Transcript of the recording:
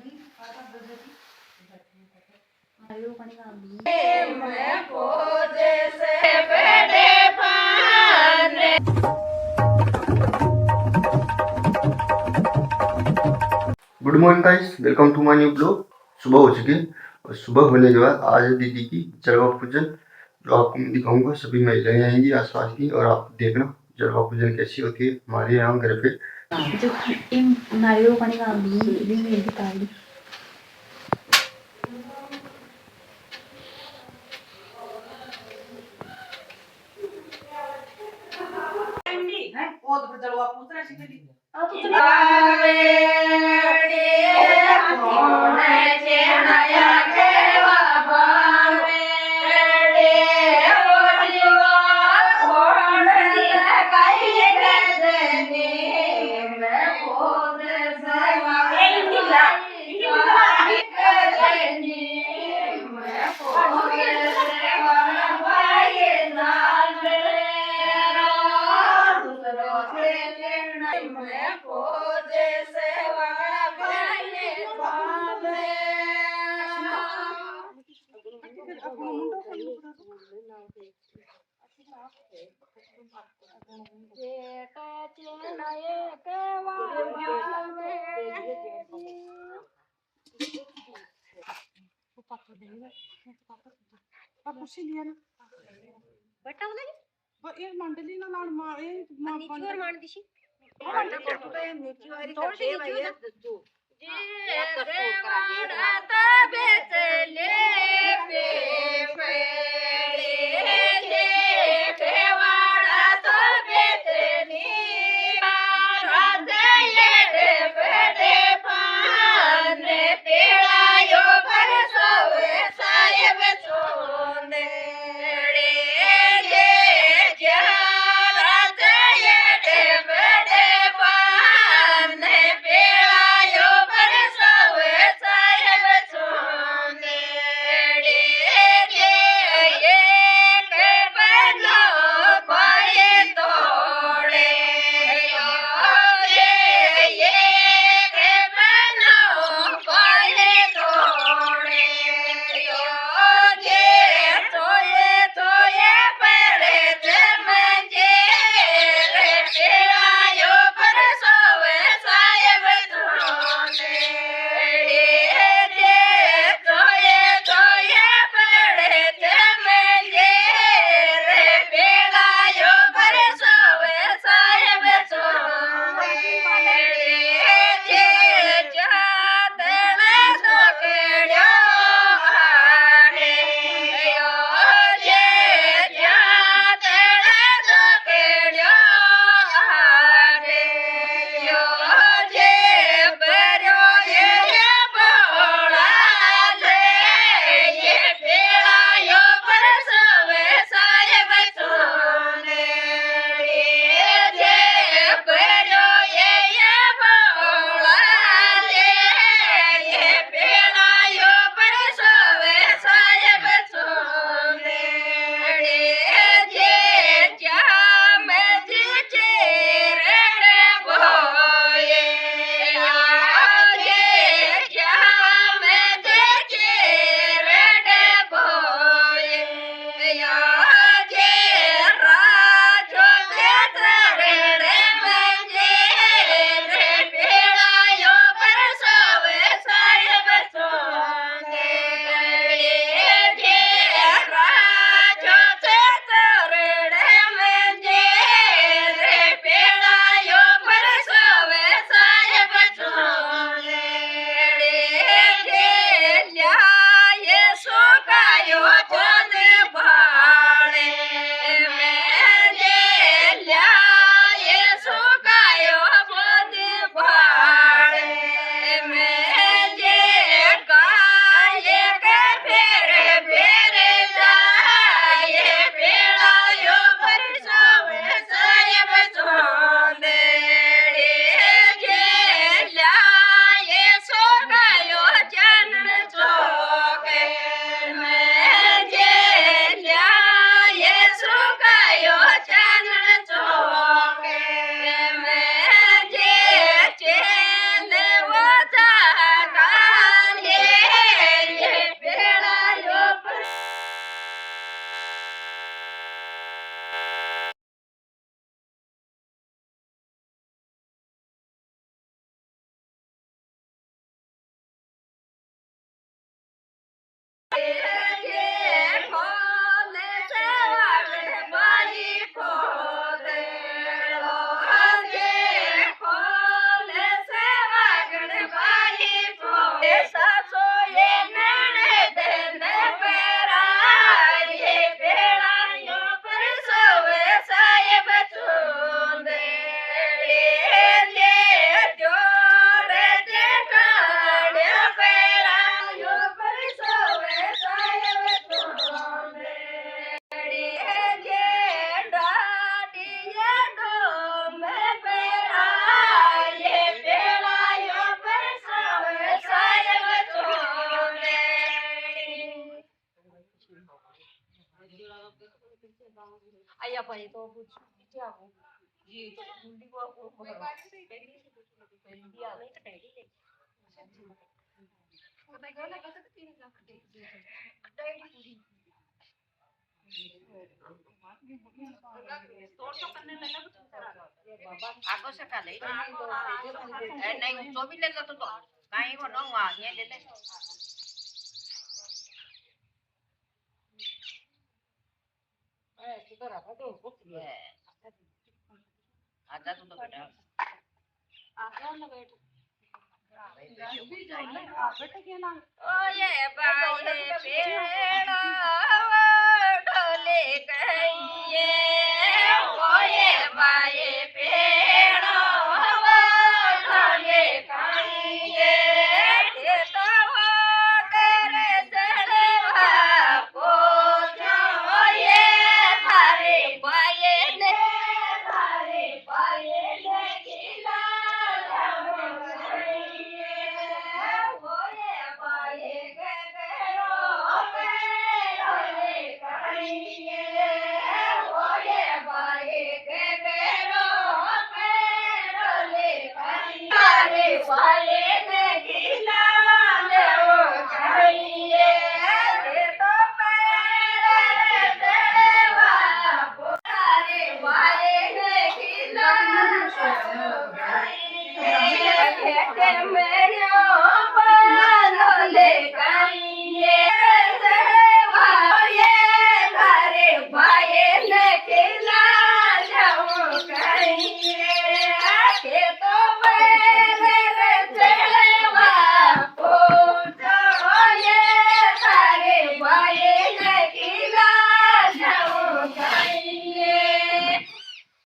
Good morning guys, welcome to my new blog. सुबह हो चुकी है और सुबह होने के बाद आज है दीदी की जड़वा पूजन, जो आपको मैं दिखाऊंगा। सभी महिलाएं आएंगी आसपास की और आप देखना जड़वा पूजन कैसी होती है हमारे यहाँ घर पे। जो नारियल पानी का मंडली ना लाण मा ए नीचवर मान दिशी ભાઈ તો પૂછ્યું જી હિન્દી को इंडिया में तो पहले ले पता है ना कैसे 3 लाख डायरी तो करने लगा आको से का ले नहीं तो भी ले लो तो काई को न हुआ ये ले ले ए तो रहा तो कुछ है आजा तू तो बेटा आजा ना बेटा ओए बाये पेड़ो ढोले कहिए ओए बाये पेड़ो ढोले कहिए ये तो तेरे चढ़वा पोछो ये थारे बाये ने खिला मैं